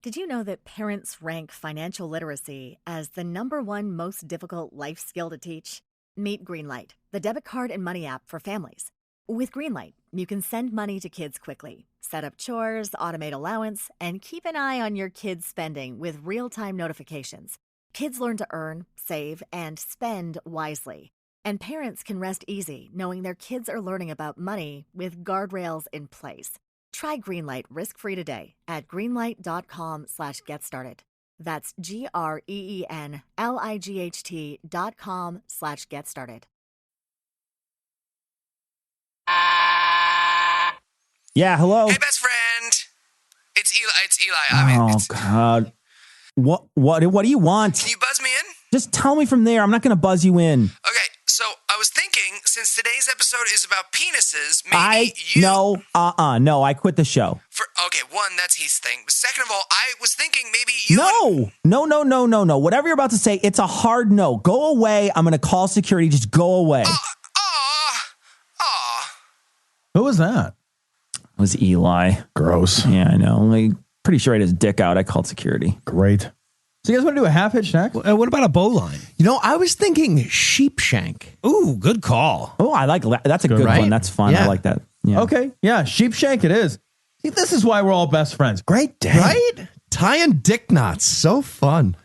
Did you know that parents rank financial literacy as the #1 most difficult life skill to teach? Meet Greenlight, the debit card and money app for families. With Greenlight, you can send money to kids quickly, set up chores, automate allowance, and keep an eye on your kids' spending with real-time notifications. Kids learn to earn, save, and spend wisely. And parents can rest easy knowing their kids are learning about money with guardrails in place. Try Greenlight risk-free today at greenlight.com/getstarted. That's GREENLIGHT.com/getstarted. Yeah, hello. Hey, best friend. It's Eli. God. What do you want? Can you buzz me in? Just tell me from there. I'm not going to buzz you in. Okay, so I was thinking, since today's episode is about penises, maybe No, I quit the show. Okay, one, that's Heath's thing. But second of all, I was thinking maybe you... No. Whatever you're about to say, it's a hard no. Go away. I'm going to call security. Just go away. Who was that? It was Eli. Gross. Yeah, I know. I'm pretty sure he had his dick out. I called security. Great. So you guys want to do a half hitch next? What about a bowline? You know, I was thinking sheepshank. Ooh, good call. Oh, I like that's a good right? one. That's fun. Yeah. I like that. Yeah. Okay. Yeah, sheepshank it is. See, this is why we're all best friends. Great day. Right? Tying dick knots. So fun.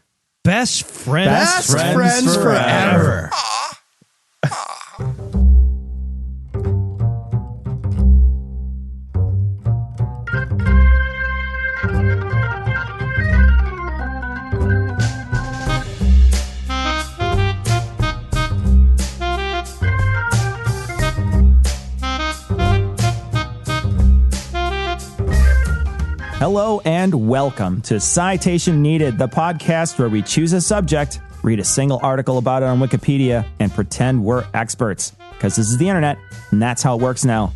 Best friends. Best friends forever. Hello and welcome to Citation Needed, the podcast where we choose a subject, read a single article about it on Wikipedia, and pretend we're experts. Because this is the internet, and that's how it works now.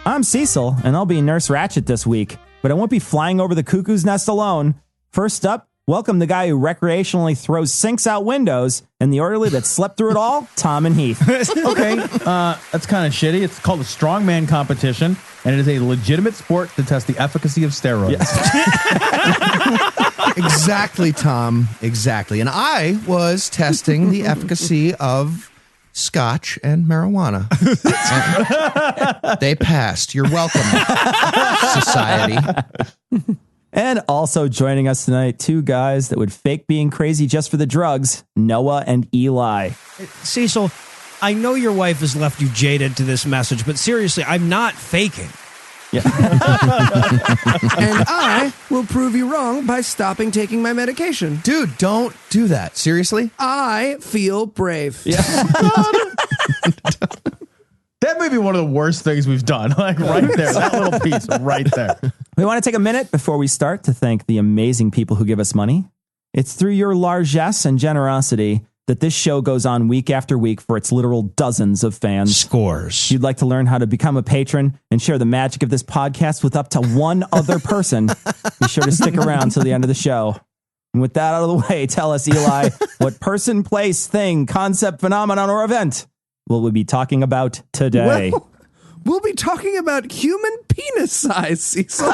I'm Cecil, and I'll be Nurse Ratched this week, but I won't be flying over the cuckoo's nest alone. First up, welcome the guy who recreationally throws sinks out windows, and the orderly that slept through it all, Tom and Heath. Okay, that's kind of shitty. It's called a strongman competition, and it is a legitimate sport to test the efficacy of steroids. Exactly, Tom. Exactly. And I was testing the efficacy of scotch and marijuana. And they passed. You're welcome, society. And also joining us tonight, two guys that would fake being crazy just for the drugs, Noah and Eli. Cecil, I know your wife has left you jaded to this message, but seriously, I'm not faking. Yeah. And I will prove you wrong by stopping taking my medication. Dude, don't do that. Seriously? I feel brave. Yeah. That may be one of the worst things we've done. Like right there, that little piece right there. We want to take a minute before we start to thank the amazing people who give us money. It's through your largesse and generosity that this show goes on week after week for its literal dozens of fans. Scores. If you'd like to learn how to become a patron and share the magic of this podcast with up to one other person, be sure to stick around till the end of the show. And with that out of the way, tell us, Eli, what person, place, thing, concept, phenomenon, or event will we be talking about today? Well, we'll be talking about human penis size, Cecil.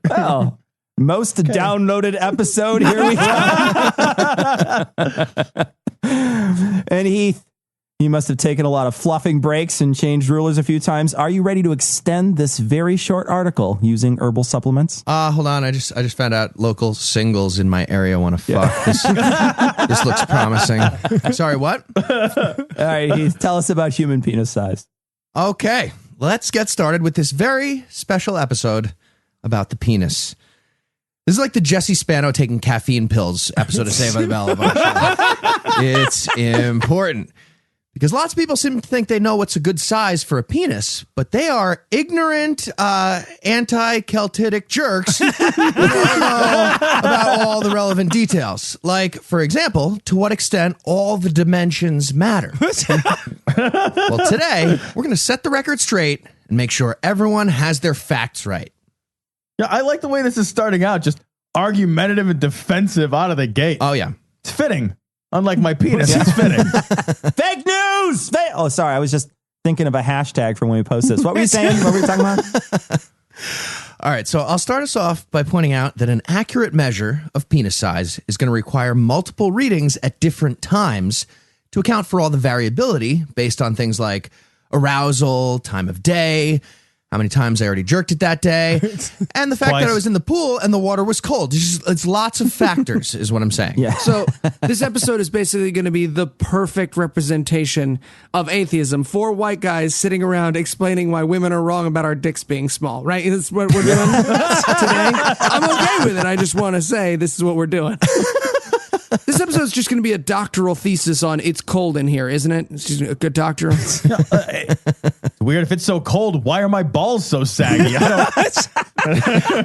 Well, most downloaded episode. Here we go. And Heath, you must have taken a lot of fluffing breaks and changed rulers a few times. Are you ready to extend this very short article using herbal supplements? Hold on. I just found out local singles in my area want to fuck. This looks promising. Sorry, what? All right, Heath, tell us about human penis size. Okay, let's get started with this very special episode about the penis. This is like the Jesse Spano taking caffeine pills episode of Saved by the Bell. It's important because lots of people seem to think they know what's a good size for a penis, but they are ignorant, anti-Celtic jerks who don't know about all the relevant details. Like, for example, to what extent all the dimensions matter. Well, today, we're going to set the record straight and make sure everyone has their facts right. Yeah, I like the way this is starting out, just argumentative and defensive out of the gate. Oh, yeah. It's fitting. Unlike my penis, it's fitting. Fake news! Oh, sorry. I was just thinking of a hashtag for when we post this. What were you saying? What were you talking about? All right, so I'll start us off by pointing out that an accurate measure of penis size is going to require multiple readings at different times to account for all the variability based on things like arousal, time of day, how many times I already jerked it that day, and the fact that I was in the pool and the water was cold. It's lots of factors, is what I'm saying. Yeah. So this episode is basically going to be the perfect representation of atheism. 4 white guys sitting around explaining why women are wrong about our dicks being small, right? That's what we're doing today. I'm okay with it. I just want to say this is what we're doing. This episode is just going to be a doctoral thesis on it's cold in here, isn't it? It's just a good doctoral. It's weird. If it's so cold, why are my balls so saggy?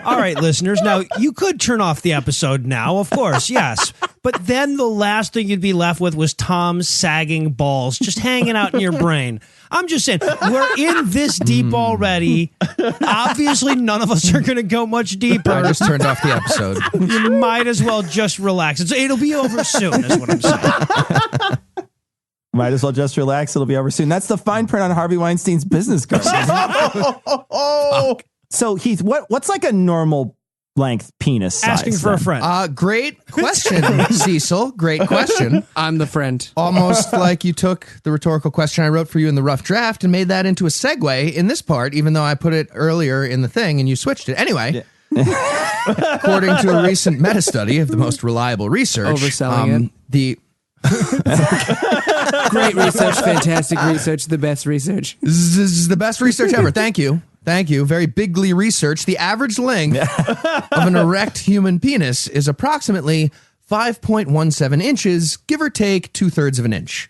All right, listeners. Now, you could turn off the episode now, of course, yes. But then the last thing you'd be left with was Tom's sagging balls just hanging out in your brain. I'm just saying, we're in this deep already. Obviously, none of us are going to go much deeper. I just turned off the episode. You might as well just relax. It'll be over soon, is what I'm saying. Might as well just relax. It'll be over soon. That's the fine print on Harvey Weinstein's business card. So, Heath, what's like a normal length penis size? Asking for a friend. Great question, Cecil. Great question. I'm the friend. Almost like you took the rhetorical question I wrote for you in the rough draft and made that into a segue in this part, even though I put it earlier in the thing and you switched it. Anyway, according to a recent meta-study of the most reliable research, Overselling it. Great research, fantastic research, the best research. This is the best research ever. Thank you. Thank you. Very bigly researched. The average length of an erect human penis is approximately 5.17 inches, give or take 2/3 of an inch.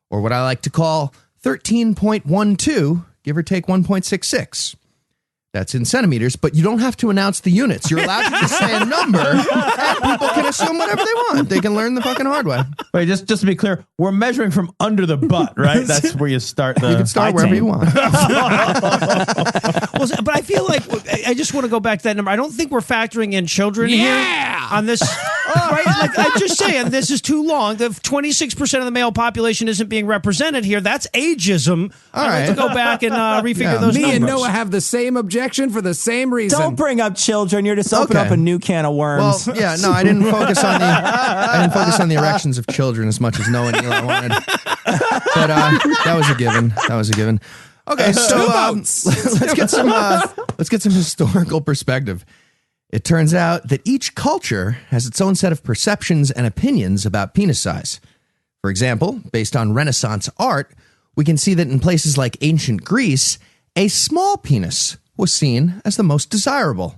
Or what I like to call 13.12, give or take 1.66. That's in centimeters, but you don't have to announce the units. You're allowed to just say a number, and people can assume whatever they want. They can learn the fucking hard way. Wait, just to be clear, we're measuring from under the butt, right? That's where you start. You can start wherever you want. Well, but I feel like I just want to go back to that number. I don't think we're factoring in children here on this. Right? Like I'm just saying, this is too long. The 26% of the male population isn't being represented here. That's ageism. I'd like to go back and refigure those Me numbers. and Noah have the same objection for the same reason. Don't bring up children. You're just opening up a new can of worms. Well, yeah, no, I didn't focus on the erections of children as much as Noah and Eli wanted. But that was a given. Okay, so let's get some historical perspective. It turns out that each culture has its own set of perceptions and opinions about penis size. For example, based on Renaissance art, we can see that in places like ancient Greece, a small penis was seen as the most desirable.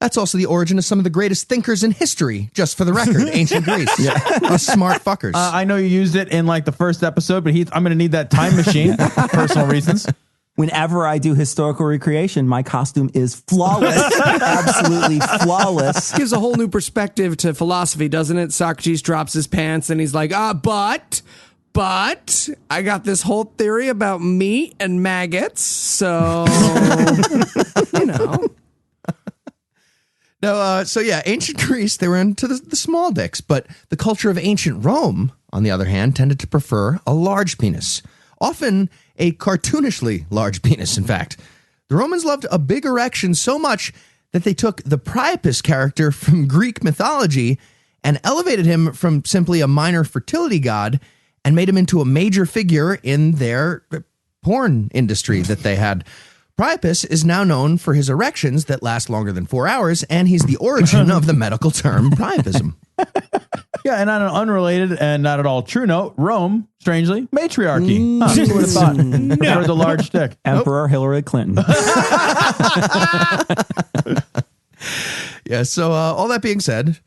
That's also the origin of some of the greatest thinkers in history, just for the record, ancient Greece. Us smart fuckers. I know you used it in like the first episode, but Heath, I'm going to need that time machine for personal reasons. Whenever I do historical recreation, my costume is flawless. Absolutely flawless. Gives a whole new perspective to philosophy, doesn't it? Socrates drops his pants and he's like, but I got this whole theory about meat and maggots, so, you know. No, ancient Greece, they were into the small dicks, but the culture of ancient Rome, on the other hand, tended to prefer a large penis. Often a cartoonishly large penis, in fact. The Romans loved a big erection so much that they took the Priapus character from Greek mythology and elevated him from simply a minor fertility god and made him into a major figure in their porn industry that they had. Priapus is now known for his erections that last longer than 4 hours, and he's the origin of the medical term priapism. Yeah, and on an unrelated and not at all true note, Rome, strangely, matriarchy. Who would have thought? Preferred the large dick. Emperor Hillary Clinton. Yeah, so all that being said,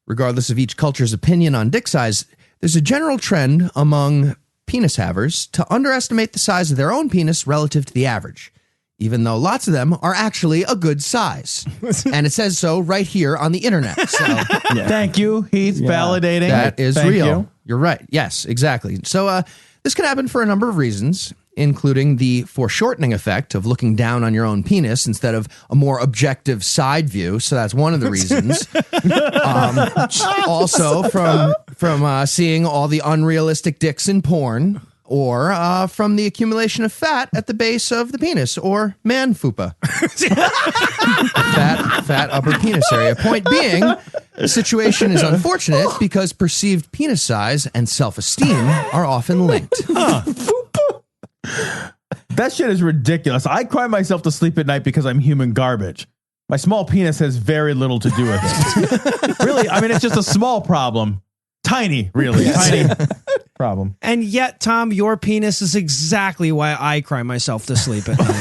regardless of each culture's opinion on dick size, there's a general trend among penis havers to underestimate the size of their own penis relative to the average, even though lots of them are actually a good size. And it says so right here on the internet. So Thank you, Heath, validating. that is Thank real. you. You're right. Yes, exactly. So this can happen for a number of reasons, including the foreshortening effect of looking down on your own penis instead of a more objective side view. So that's one of the reasons. Also from seeing all the unrealistic dicks in porn, or from the accumulation of fat at the base of the penis, or man fupa. fat upper penis area. Point being, the situation is unfortunate because perceived penis size and self-esteem are often linked. That shit is ridiculous. I cry myself to sleep at night because I'm human garbage. My small penis has very little to do with it. Really, I mean, it's just a small problem. Tiny, really. Tiny problem. And yet, Tom, your penis is exactly why I cry myself to sleep at night.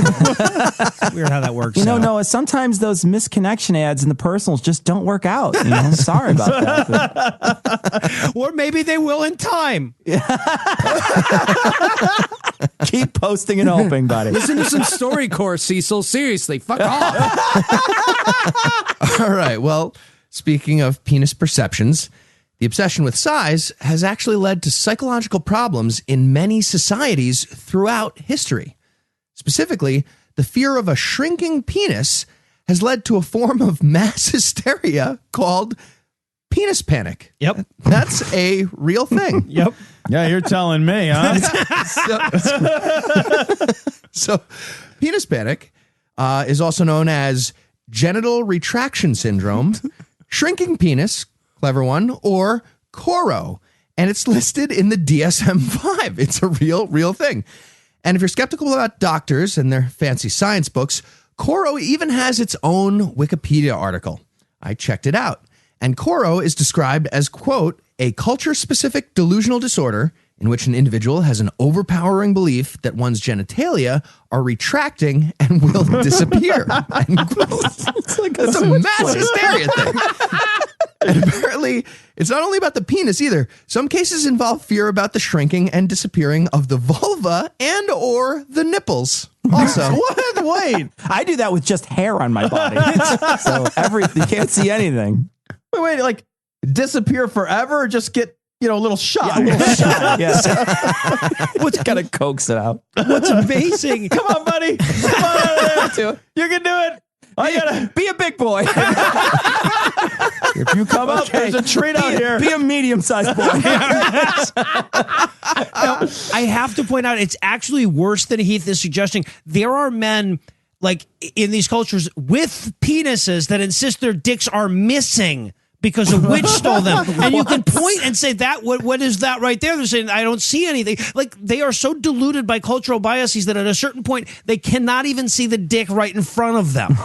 It's weird how that works. You know, out. Noah, sometimes those misconnection ads in the personals just don't work out. You know, sorry about that. Or maybe they will in time. Keep posting and hoping, buddy. Listen to some StoryCorps, Cecil. Seriously, fuck off. All right. Well, speaking of penis perceptions, the obsession with size has actually led to psychological problems in many societies throughout history. Specifically, the fear of a shrinking penis has led to a form of mass hysteria called penis panic. Yep. That's a real thing. Yep. Yeah, you're telling me, huh? So penis panic is also known as genital retraction syndrome, shrinking penis, clever one, or Coro. And it's listed in the DSM-5. It's a real thing. And if you're skeptical about doctors and their fancy science books, Coro even has its own Wikipedia article. I checked it out. And Coro is described as, quote, a culture-specific delusional disorder in which an individual has an overpowering belief that one's genitalia are retracting and will disappear. End quote. It's a mass hysteria thing. And apparently, it's not only about the penis either. Some cases involve fear about the shrinking and disappearing of the vulva and or the nipples. Also, Wait, I do that with just hair on my body. So you can't see anything. Wait, like disappear forever or just get, a little shot? What's kind of coax it out? What's amazing? Come on, buddy. Come on. You can do it. I gotta be a big boy. If you come up, there's a treat out here. Be a medium-sized boy. Now, I have to point out, it's actually worse than Heath is suggesting. There are men, like, in these cultures with penises that insist their dicks are missing because a witch stole them. And you can point and say, what is that right there? They're saying, I don't see anything. Like, they are so deluded by cultural biases that at a certain point, they cannot even see the dick right in front of them.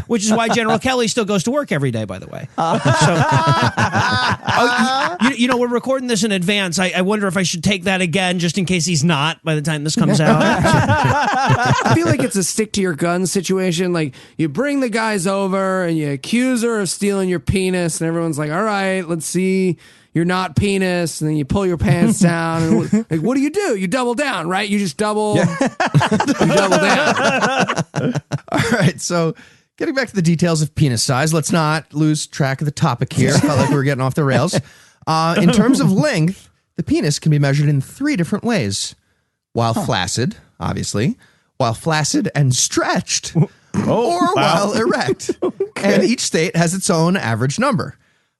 Which is why General Kelly still goes to work every day, by the way. We're recording this in advance. I wonder if I should take that again, just in case he's not by the time this comes out. I feel like it's a stick to your guns situation. Like, you bring the guys over and you accuse her of stealing your penis, and everyone's like, all right, let's see you're not penis, and then you pull your pants down, and like, what do? You double down, right? You just double you double down. All right, so getting back to the details of penis size, let's not lose track of the topic here. Felt like we were getting off the rails. In terms of length, the penis can be measured in 3 different ways. While flaccid, obviously, while flaccid and stretched, while erect. Okay. And each state has its own average number.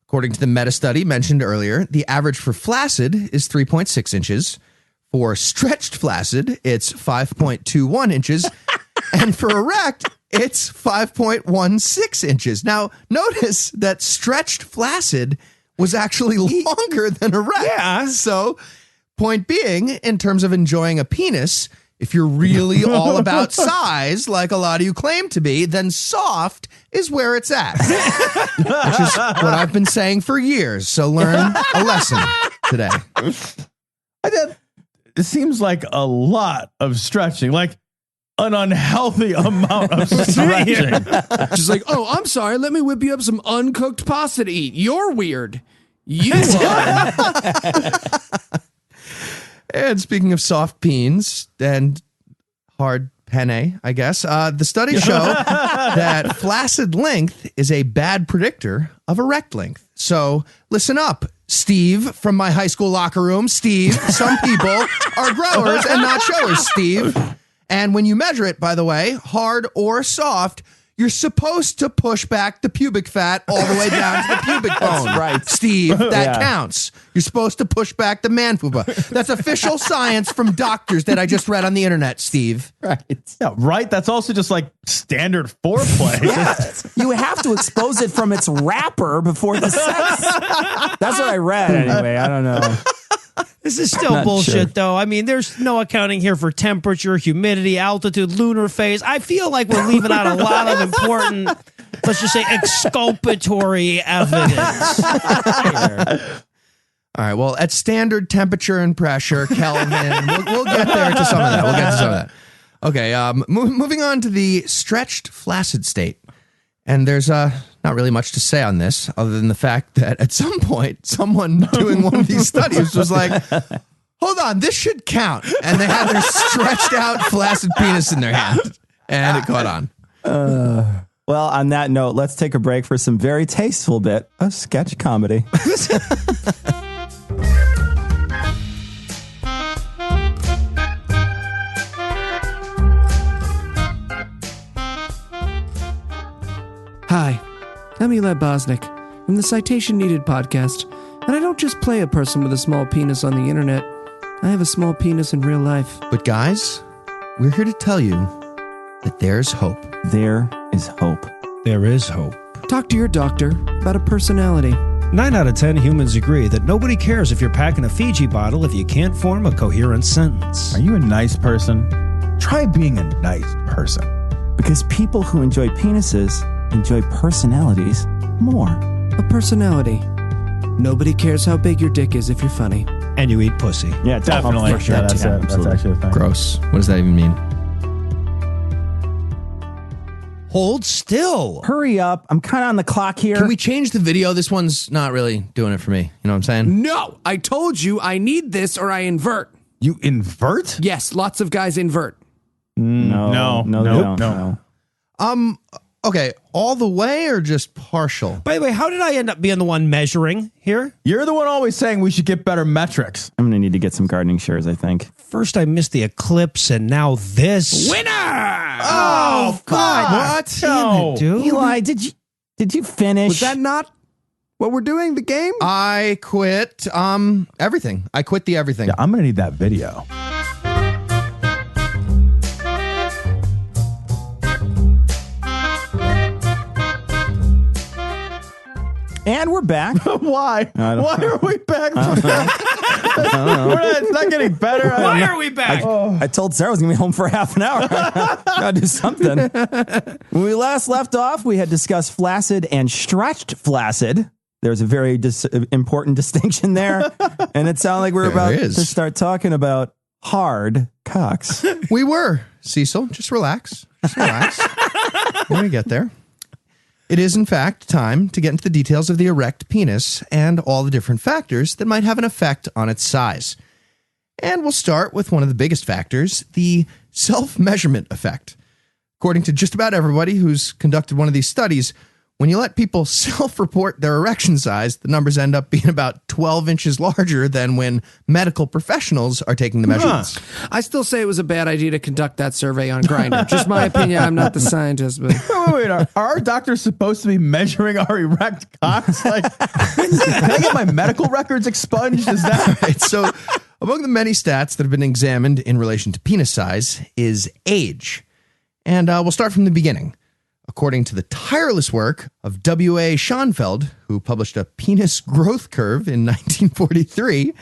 According to the meta-study mentioned earlier, the average for flaccid is 3.6 inches. For stretched flaccid, it's 5.21 inches. And for erect, it's 5.16 inches. Now, notice that stretched flaccid was actually longer than erect. Yeah. So, point being, in terms of enjoying a penis, if you're really all about size, like a lot of you claim to be, then soft is where it's at. Which is what I've been saying for years. So learn a lesson today. It seems like a lot of stretching, like an unhealthy amount of stretching. Just like, oh, I'm sorry, let me whip you up some uncooked pasta to eat. You're weird. You are. And speaking of soft peens and hard penne, I guess, the studies show that flaccid length is a bad predictor of erect length. So listen up, Steve from my high school locker room. Steve, some people are growers and not showers, Steve. And when you measure it, by the way, hard or soft, you're supposed to push back the pubic fat all the way down to the pubic bone. That's right. Steve, that Yeah. counts. You're supposed to push back the man fupa. That's official science from doctors that I just read on the internet, Steve. Right. Yeah, right. That's also just like standard foreplay. Yeah. You have to expose it from its wrapper before the sex. That's what I read anyway. I don't know. This is still Not bullshit, sure. though. I mean, there's no accounting here for temperature, humidity, altitude, lunar phase. I feel like we're leaving out a lot of important, let's just say, exculpatory evidence here. All right. Well, at standard temperature and pressure, Kelvin, we'll get there to some of that. We'll get to some of that. Okay. Moving on to the stretched flaccid state. And there's not really much to say on this other than the fact that at some point, someone doing one of these studies was like, hold on, this should count. And they had their stretched out flaccid penis in their hand. And it caught on. Well, on that note, let's take a break for some very tasteful bit of sketch comedy. Hi, I'm Eli Bosnick from the Citation Needed podcast, and I don't just play a person with a small penis on the internet. I have a small penis in real life. But guys, we're here to tell you that there's hope. There is hope. There is hope. Talk to your doctor about a personality. 9 out of 10 humans agree that nobody cares if you're packing a Fiji bottle if you can't form a coherent sentence. Are you a nice person? Try being a nice person. Because people who enjoy penises enjoy personalities more. A personality. Nobody cares how big your dick is if you're funny. And you eat pussy. Yeah, Definitely. For sure. Yeah, that's Absolutely. actually a thing. Gross. What does that even mean? Hold still. Hurry up. I'm kind of on the clock here. Can we change the video? This one's not really doing it for me. You know what I'm saying? No, I told you I need this or I invert. You invert? Yes, lots of guys invert. No, No, they nope, don't. no. Okay, all the way or just partial? By the way, how did I end up being the one measuring here? You're the one always saying we should get better metrics. I'm going to need to get some gardening shears, I think. First I missed the eclipse, and now this. Winner! Oh, God. What? No. Dude. Eli, did you finish? Was that not what we're doing, the game? I quit everything. I quit the everything. Yeah, I'm going to need that video. And we're back. Why? I don't Why know. are we back from that? It's not getting better. Why are we back? I told Sarah I was going to be home for half an hour. Gotta do something. When we last left off, we had discussed flaccid and stretched flaccid. There's a very important distinction there. And it sounded like we were There about is. to start talking about hard cocks. We were, Cecil. Just relax. Just relax. We're going to get there. It is, in fact, time to get into the details of the erect penis and all the different factors that might have an effect on its size. And we'll start with one of the biggest factors, the self-measurement effect. According to just about everybody who's conducted one of these studies, when you let people self-report their erection size, the numbers end up being about 12 inches larger than when medical professionals are taking the measurements. I still say it was a bad idea to conduct that survey on Grindr. Just my opinion. I'm not the scientist, but Wait. Are our doctors supposed to be measuring our erect cocks? Like, can I get my medical records expunged? Is that Right, so among the many stats that have been examined in relation to penis size is age. And we'll start from the beginning. According to the tireless work of W.A. Schoenfeld, who published a penis growth curve in 1943,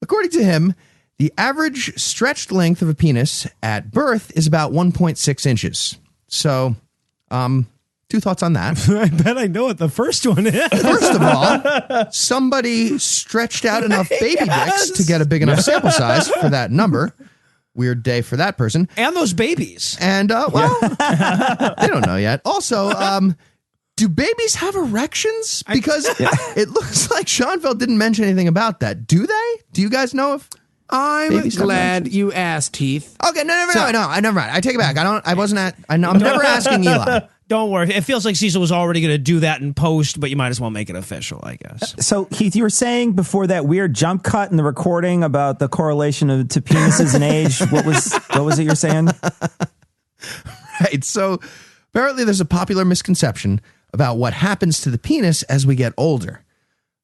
according to him, the average stretched length of a penis at birth is about 1.6 inches. So, two thoughts on that. I bet I know what the first one is. First of all, somebody stretched out enough baby dicks to get a big enough sample size for that number. Weird day for that person. And those babies. And, well, they don't know yet. Also, do babies have erections? Because it looks like Schoenfeld didn't mention anything about that. Do they? Do you guys know if... I'm Babies have glad erections. you asked, Heath. Okay, no, I never mind. I take it back. I'm never asking Eli. Don't worry. It feels like Cecil was already going to do that in post, but you might as well make it official, I guess. So, Heath, you were saying before that weird jump cut in the recording about the correlation to penises and age. What was it you're saying? Right. So Apparently, there's a popular misconception about what happens to the penis as we get older.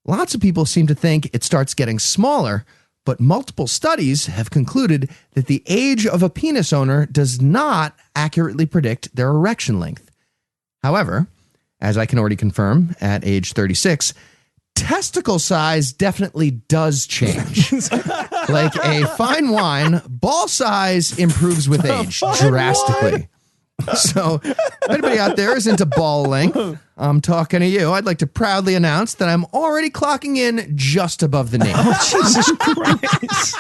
Lots of people seem to think it starts getting smaller, but multiple studies have concluded that the age of a penis owner does not accurately predict their erection length. However, as I can already confirm at age 36, testicle size definitely does change. Like a fine wine, ball size improves with age drastically. So, if anybody out there is into ball length, I'm talking to you. I'd like to proudly announce that I'm already clocking in just above the knee. Jesus Christ.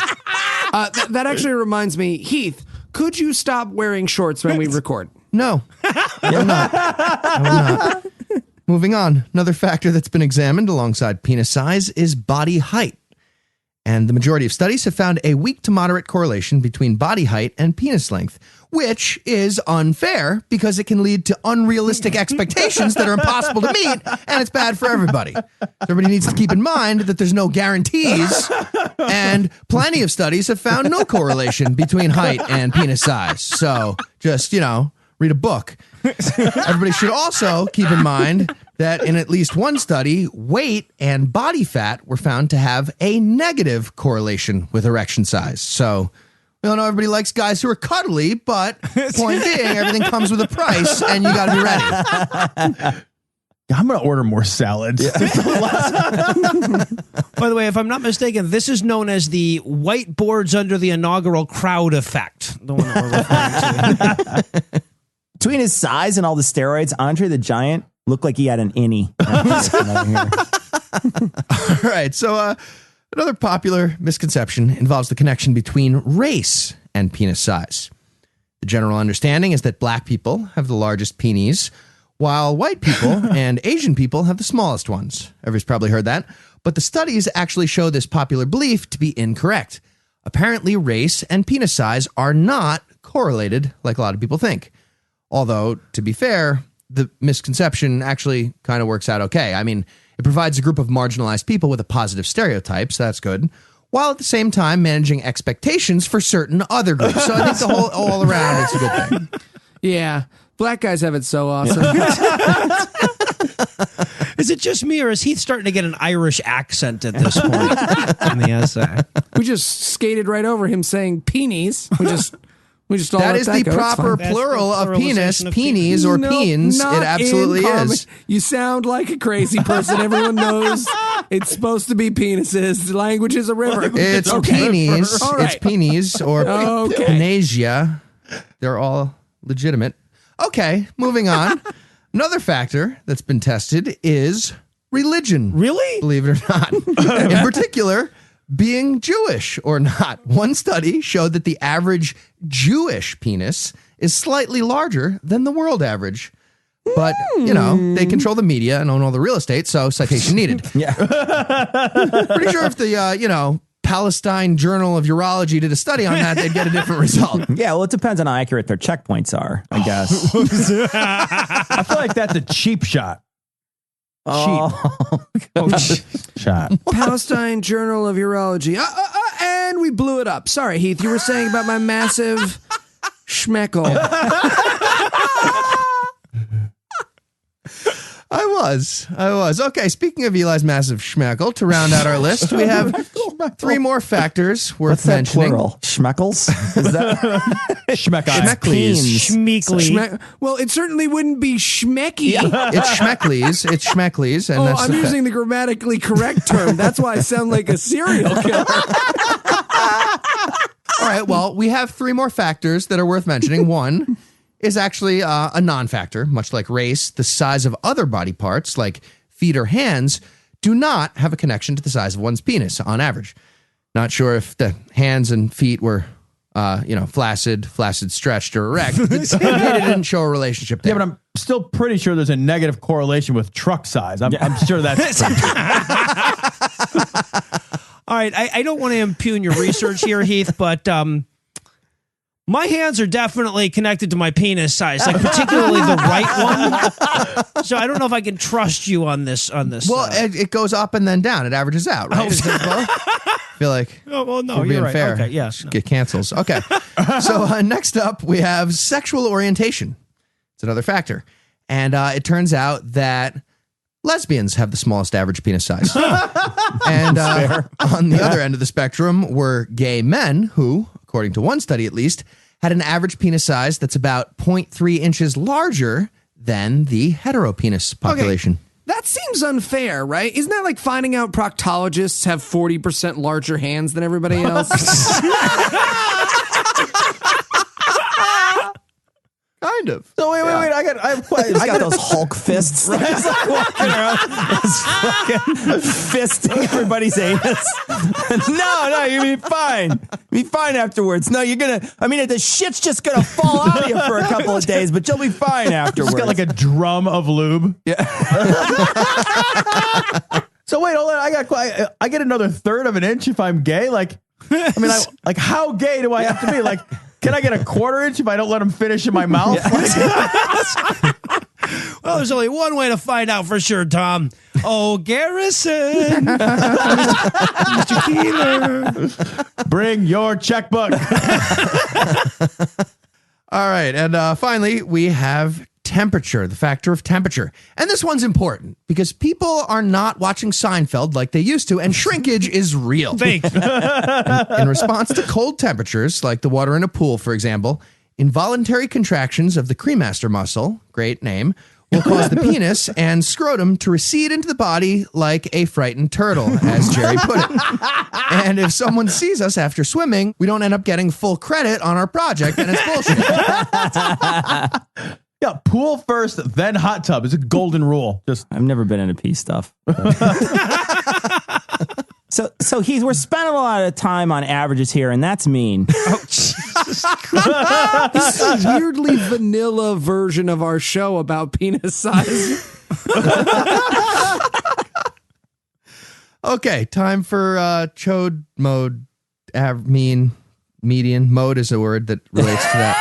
That actually reminds me, Heath, could you stop wearing shorts when we record? No, I will not. I will not. Moving on, another factor that's been examined alongside penis size is body height. And the majority of studies have found a weak to moderate correlation between body height and penis length, which is unfair because it can lead to unrealistic expectations that are impossible to meet, and it's bad for everybody. Everybody needs to keep in mind that there's no guarantees, and plenty of studies have found no correlation between height and penis size. So just, read a book. Everybody should also keep in mind that in at least one study, weight and body fat were found to have a negative correlation with erection size. So we all know everybody likes guys who are cuddly, but point being, everything comes with a price, and you got to be ready. I'm going to order more salads. By the way, if I'm not mistaken, this is known as the whiteboards under the inaugural crowd effect. The one that we're referring to. Between his size and all the steroids, Andre the Giant looked like he had an innie. All right, so another popular misconception involves the connection between race and penis size. The general understanding is that black people have the largest penis, while white people and Asian people have the smallest ones. Everybody's probably heard that. But the studies actually show this popular belief to be incorrect. Apparently, race and penis size are not correlated like a lot of people think. Although, to be fair, the misconception actually kind of works out okay. I mean, it provides a group of marginalized people with a positive stereotype, so that's good, while at the same time managing expectations for certain other groups. So I think the whole all around, it's a good thing. Yeah, black guys have it so awesome. Is it just me, or is Heath starting to get an Irish accent at this point in the essay? We just skated right over him saying peenies. We just all That let is that the go. It's proper fine. plural That's of the penis, pluralization of peenies, or No, peens. It not absolutely in common. is. You sound like a crazy person. Everyone knows it's supposed to be penises. Language is a river. It's Okay. peenies. All right. It's peenies or Okay. panasia. They're all legitimate. Okay, moving on. Another factor that's been tested is religion. Really? Believe it or not. In particular, being Jewish or not. One study showed that the average Jewish penis is slightly larger than the world average. But, they control the media and own all the real estate, so citation needed. Yeah. Pretty sure if the, Palestine Journal of Urology did a study on that, they'd get a different result. Yeah, well, it depends on how accurate their checkpoints are, I guess. I feel like that's a cheap shot. Shot. Palestine Journal of Urology. And we blew it up. Sorry, Heath. You were saying about my massive schmeckle. I was. Okay, speaking of Eli's massive schmeckle, to round out our list, we have three more factors worth What's that mentioning. plural? Schmeckles? Is that Schmeckles. Schmeekly. Well, it certainly wouldn't be schmecky. It's Schmeckles. And that's I'm the using the grammatically correct term. That's why I sound like a serial killer. All right, well, we have three more factors that are worth mentioning. One is actually a non-factor, much like race. The size of other body parts, like feet or hands, do not have a connection to the size of one's penis on average. Not sure if the hands and feet were, flaccid, stretched, or erect. It didn't show a relationship there. Yeah, but I'm still pretty sure there's a negative correlation with truck size. I'm sure that's pretty true. All right, I don't want to impugn your research here, Heath, but my hands are definitely connected to my penis size, like particularly the right one. So I don't know if I can trust you on this. Well, it goes up and then down. It averages out, right? I feel like well, no, we're being you're right. fair. Okay, yes. Get cancels. Okay. So next up, we have sexual orientation. It's another factor. And it turns out that lesbians have the smallest average penis size. And on the other end of the spectrum were gay men who, according to one study at least, had an average penis size that's about 0.3 inches larger than the hetero penis population. Okay. That seems unfair, right? Isn't that like finding out proctologists have 40% larger hands than everybody else? Kind of. So wait. I got those Hulk fists. Right? He's like walking around, just fucking fisting everybody's anus. No, you're gonna be fine. Be fine afterwards. No, you're gonna. I mean, the shit's just gonna fall out of you for a couple of days, but you'll be fine afterwards. Just got like a drum of lube. Yeah. So wait, hold on. I get another third of an inch if I'm gay. Like, I mean, like how gay do I have to be? Like, can I get a quarter inch if I don't let him finish in my mouth? Yeah. Well, there's only one way to find out for sure, Tom. Oh, Garrison. Mr. Keeler. Bring your checkbook. All right. And finally, we have temperature, the factor of temperature. And this one's important because people are not watching Seinfeld like they used to, and shrinkage is real. Fake. In response to cold temperatures, like the water in a pool, for example, involuntary contractions of the cremaster muscle, great name, will cause the penis and scrotum to recede into the body like a frightened turtle, as Jerry put it. And if someone sees us after swimming, we don't end up getting full credit on our project, and it's bullshit. Yeah, pool first, then hot tub. It's a golden rule. I've never been into pee stuff. So we're spending a lot of time on averages here, and that's mean. Oh, Jesus Christ. This is a weirdly vanilla version of our show about penis size. Okay, time for chode mode. Median. Mode is a word that relates to that.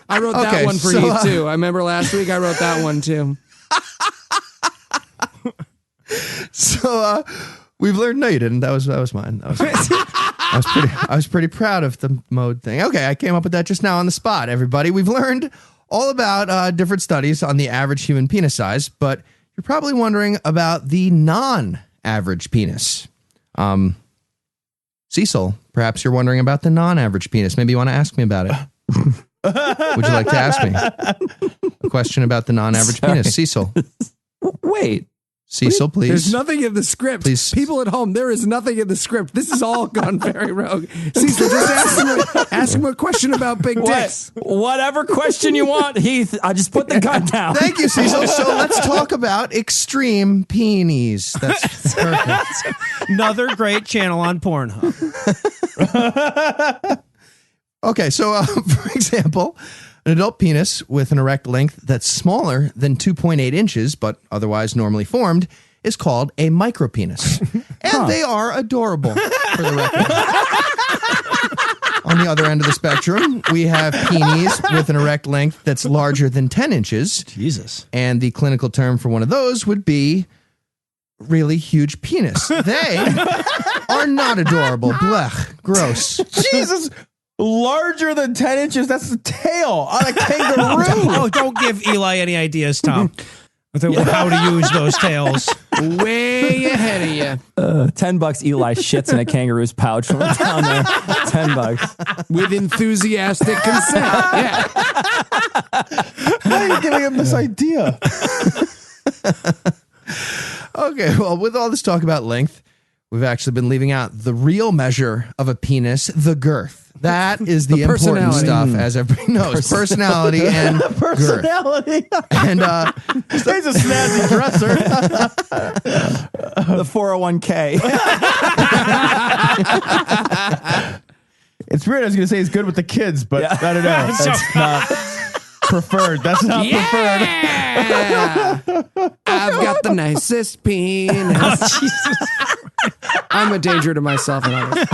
I wrote that one for you, too. I remember last week I wrote that one, too. So, we've learned. No, you didn't. That was mine. I was pretty proud of the mode thing. Okay, I came up with that just now on the spot. Everybody, we've learned all about different studies on the average human penis size, but you're probably wondering about the non-average penis. Cecil, perhaps you're wondering about the non-average penis. Maybe you want to ask me about it. Would you like to ask me a question about the non-average penis, Cecil? Wait. Cecil, please. There's nothing in the script. Please. People at home, there is nothing in the script. This has all gone very rogue. Cecil, just ask him a question about big dicks. Whatever question you want, Heath. I just put the gun down. Thank you, Cecil. So let's talk about extreme peenies. That's perfect. Another great channel on Pornhub. Okay, so for example, an adult penis with an erect length that's smaller than 2.8 inches, but otherwise normally formed, is called a micropenis. And they are adorable, for the record. On the other end of the spectrum, we have peenies with an erect length that's larger than 10 inches. Jesus. And the clinical term for one of those would be really huge penis. They are not adorable. Blech. Gross. Jesus. Larger than 10 inches. That's the tail on a kangaroo. Oh, don't give Eli any ideas, Tom. How to use those tails. Way ahead of you. $10 Eli shits in a kangaroo's pouch from down there. $10. With enthusiastic consent. Yeah. Why are you giving him this idea? Okay, well, with all this talk about length, we've actually been leaving out the real measure of a penis, the girth. That is the important stuff, as everybody knows. Personality and personality. Girth. And he's a snazzy dresser. The 401k. It's weird. I was going to say he's good with the kids, but I don't know. That's not preferred. That's not preferred. I've got the nicest penis. Oh, Jesus. I'm a danger to myself and others.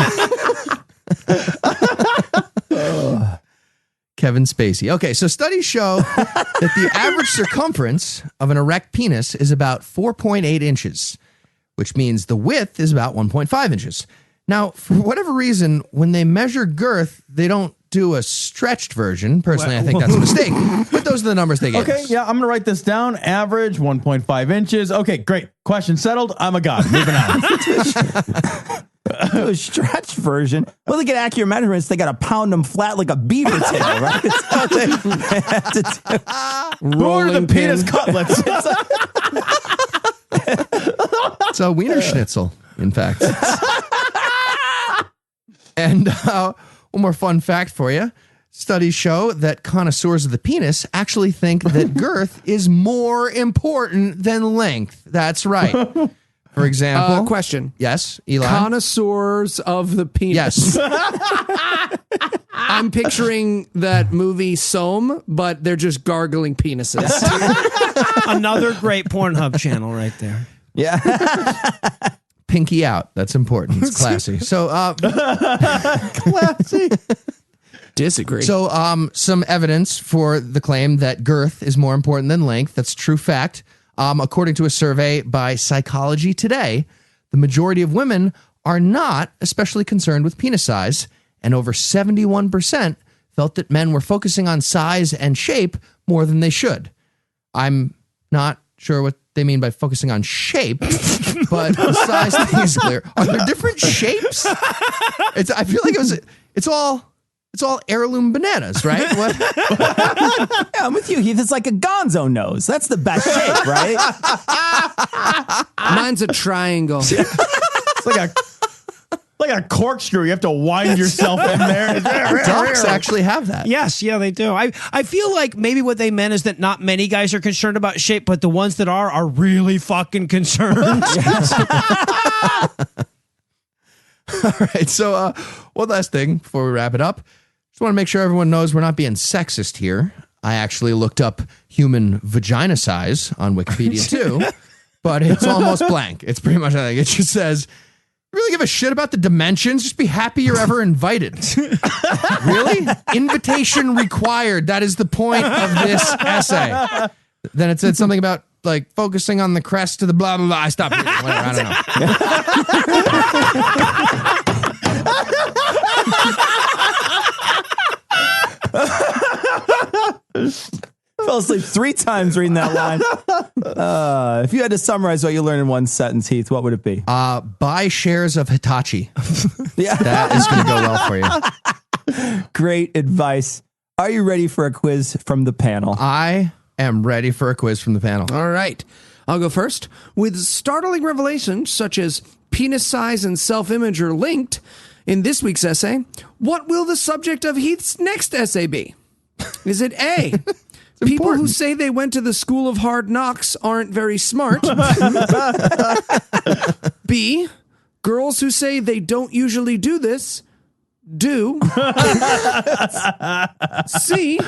Kevin Spacey. Okay, so studies show that the average circumference of an erect penis is about 4.8 inches, which means the width is about 1.5 inches. Now, for whatever reason, when they measure girth, they don't do a stretched version. Personally, I think that's a mistake. But those are the numbers they gave Okay, us. yeah, I'm going to write this down. Average 1.5 inches. Okay, great. Question settled. I'm a god. Moving on. A stretch version. Well, they get accurate measurements. They got to pound them flat like a beaver tail, right? That's how they have to do. Who ordered the Rolling penis pin. cutlets? It's a Wiener Schnitzel, in fact. And one more fun fact for you. Studies show that connoisseurs of the penis actually think that girth is more important than length. That's right. For example, Question. yes, Eli. Connoisseurs of the penis. Yes. I'm picturing that movie Somme, but they're just gargling penises. Another great Pornhub channel right there. Yeah. Pinky out. That's important. It's classy. So, Classy. Disagree. So, some evidence for the claim that girth is more important than length. That's true fact. According to a survey by Psychology Today, the majority of women are not especially concerned with penis size, and over 71% felt that men were focusing on size and shape more than they should. I'm not sure what they mean by focusing on shape, but the size thing is clear. Are there different shapes? I feel like it's all heirloom bananas, right? What? Yeah, I'm with you, Heath. It's like a gonzo nose. That's the best shape, right? Mine's a triangle. It's like a corkscrew. You have to wind yourself in there. Ducks actually have that. Yes, yeah, they do. I feel like maybe what they meant is that not many guys are concerned about shape, but the ones that are really fucking concerned. All right. So, one last thing before we wrap it up. Just want to make sure everyone knows we're not being sexist here. I actually looked up human vagina size on Wikipedia too, but it's almost blank. It's pretty much nothing. It just says, really give a shit about the dimensions? Just be happy you're ever invited. Really? Invitation required. That is the point of this essay. Then it said something about like focusing on the crest of the blah, blah, blah. I stopped reading. Whatever, I don't know. Fell asleep 3 times reading that line. If you had to summarize what you learned in one sentence, Heath, what would it be? Buy shares of Hitachi. Yeah, That is going to go well for you. great advice. Are you ready for a quiz from the panel? I am ready for a quiz from the panel. All right. I'll go first. With startling revelations such as penis size and self-image are linked, in this week's essay, what will the subject of Heath's next essay be? Is it A, people who say they went to the school of hard knocks aren't very smart? B, girls who say they don't usually do this, do? C,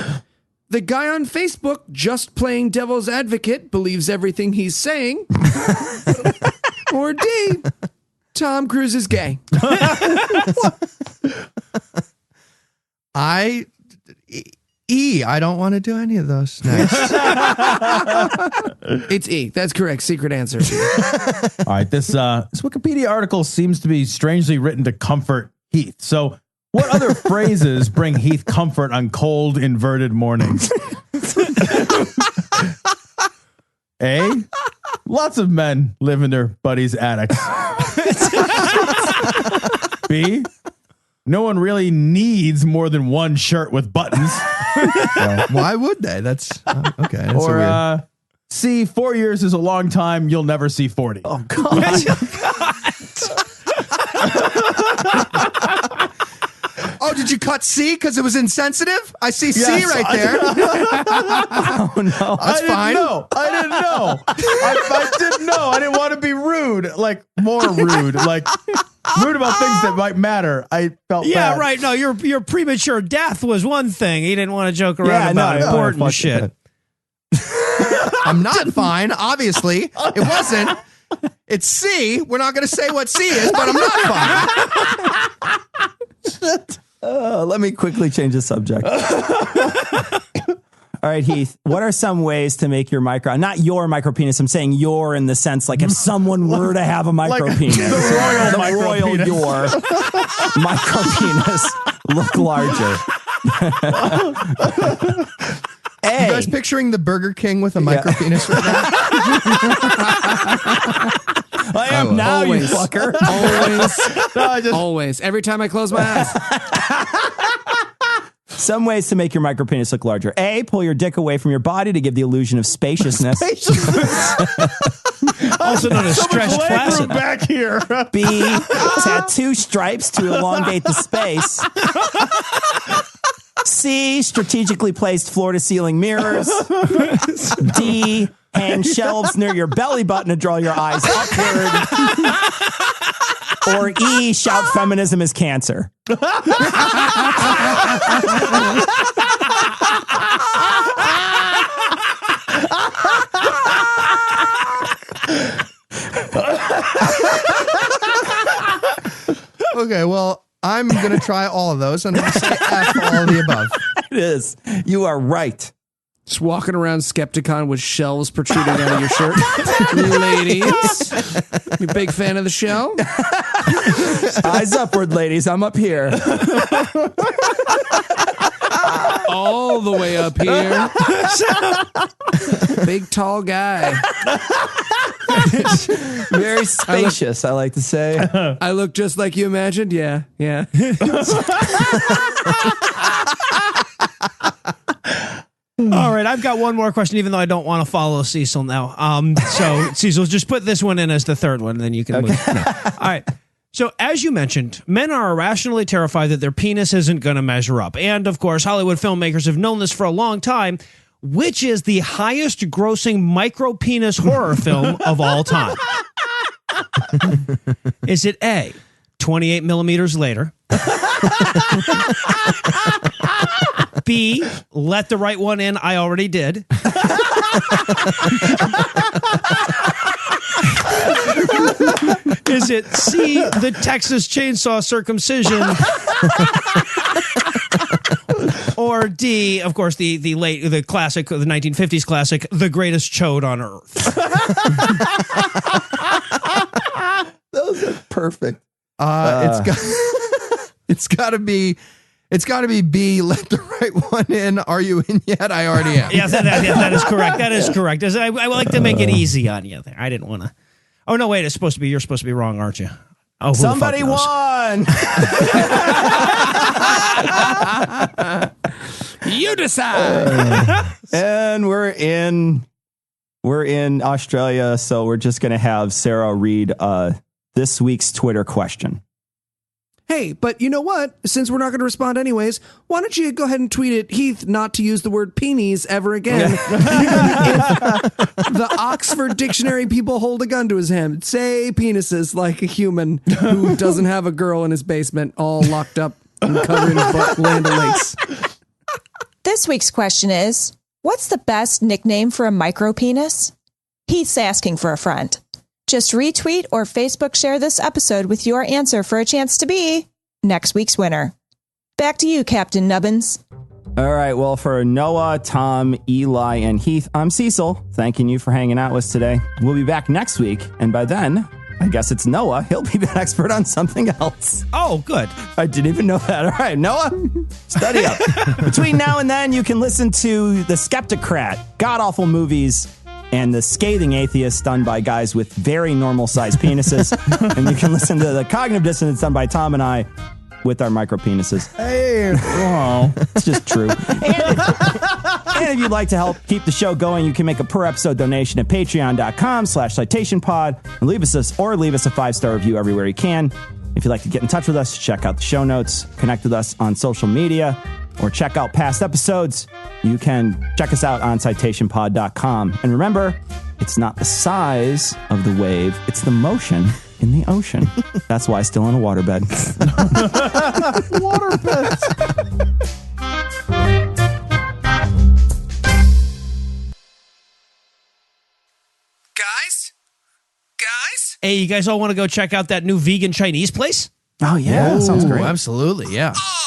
the guy on Facebook just playing devil's advocate believes everything he's saying? Or D, Tom Cruise is gay? I don't want to do any of those next. It's E. That's correct. Secret answer. All right, this Wikipedia article seems to be strangely written to comfort Heath. So, what other phrases bring Heath comfort on cold, inverted mornings? A, lots of men live in their buddies' attics. B, no one really needs more than one shirt with buttons. Why would they? That's okay. That's Or weird. C, 4 years is a long time. You'll never see 40. Oh, God. Oh, did you cut C because it was insensitive? I see C Yes, right there. Oh, no. That's fine. I didn't know. I didn't know. I didn't want to be rude, like more rude, like rude about things that might matter. I felt Yeah, bad. right. No, your premature death was one thing. He didn't want to joke around Yeah, about no, important fuck shit. it. I'm not fine. Obviously, it wasn't. It's C. We're not going to say what C is, but I'm not fine. Let me quickly change the subject. All right, Heath, what are some ways to make your not your micro penis, I'm saying your in the sense like if someone were to have a micro Like penis, the royal micro penis. your micro penis look larger? You guys picturing the Burger King with a micro penis right now? I am now, Always. you fucker. Always. Every time I close my eyes. Some ways to make your micropenis look larger. A, pull your dick away from your body to give the illusion of spaciousness. Also known as stretched flaccid. back here. B, tattoo stripes to elongate the space. C, strategically placed floor-to-ceiling mirrors. D, hang shelves near your belly button to draw your eyes upward. Or E, shout feminism is cancer. Okay, well, I'm going to try all of those, and I'm going to say F all of the above. It is. You are right. Just walking around Skepticon with shelves protruding out of your shirt. Ladies, you a big fan of the show? Eyes upward, ladies. I'm up here. All the way up here. Big, tall guy. Very spacious, I like to say. I look just like you imagined? Yeah. All right, I've got one more question, even though I don't want to follow Cecil now. So Cecil, just put this one in as the third one, and then you can move. No. All right. So, as you mentioned, men are irrationally terrified that their penis isn't going to measure up. And, of course, Hollywood filmmakers have known this for a long time. Which is the highest grossing micro penis horror film of all time? Is it A, 28 millimeters later? B, Let the Right One In, I Already Did? Is it C, The Texas Chainsaw Circumcision? Or D, of course, the classic, the 1950s classic, The Greatest Chode on Earth? Those are perfect. It's got to be B, Let the Right One In. Are you in yet? I already am. Yeah, that is correct. That is correct. I like to make it easy on you there. I didn't want to. Oh, no, wait. You're supposed to be wrong, aren't you? Oh, who Somebody the fuck knows? won. You decide. And we're in Australia, so we're just going to have Sarah read this week's Twitter question. Hey, but you know what? Since we're not going to respond anyways, why don't you go ahead and tweet at Heath not to use the word peenies ever again? If the Oxford Dictionary people hold a gun to his head, say penises like a human who doesn't have a girl in his basement all locked up and covered in Land O'Lakes. This week's question is, what's the best nickname for a micro penis? Heath's asking for a friend. Just retweet or Facebook share this episode with your answer for a chance to be next week's winner. Back to you, Captain Nubbins. All right. Well, for Noah, Tom, Eli, and Heath, I'm Cecil. Thanking you for hanging out with us today. We'll be back next week. And by then, I guess it's Noah. He'll be the expert on something else. Oh, good. I didn't even know that. All right, Noah, study up. Between now and then, you can listen to The Skepticrat, God-awful movies, and The Scathing Atheist, done by guys with very normal-sized penises. And you can listen to The Cognitive Dissonance, done by Tom and I, with our micro penises. Hey, oh. It's just true. And if you'd like to help keep the show going, you can make a per-episode donation at patreon.com/citationpod and leave us a 5-star review everywhere you can. If you'd like to get in touch with us, check out the show notes, connect with us on social media, or check out past episodes, you can check us out on citationpod.com. And remember, it's not the size of the wave, it's the motion in the ocean. That's why still in a waterbed. Guys? Hey, you guys all want to go check out that new vegan Chinese place? Oh, yeah. That sounds great. Absolutely, yeah. Aww.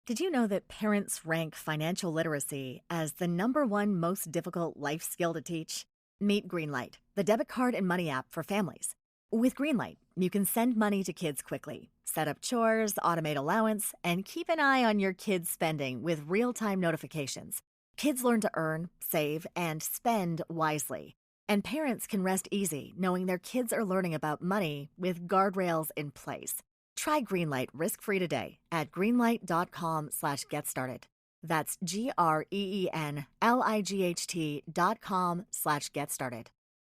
Did you know that parents rank financial literacy as the #1 most difficult life skill to teach? Meet Greenlight, the debit card and money app for families. With Greenlight, you can send money to kids quickly, set up chores, automate allowance, and keep an eye on your kids' spending with real-time notifications. Kids learn to earn, save, and spend wisely. And parents can rest easy knowing their kids are learning about money with guardrails in place. Try Greenlight risk-free today at greenlight.com/getstarted. That's GREENLIGHT.com/getstarted.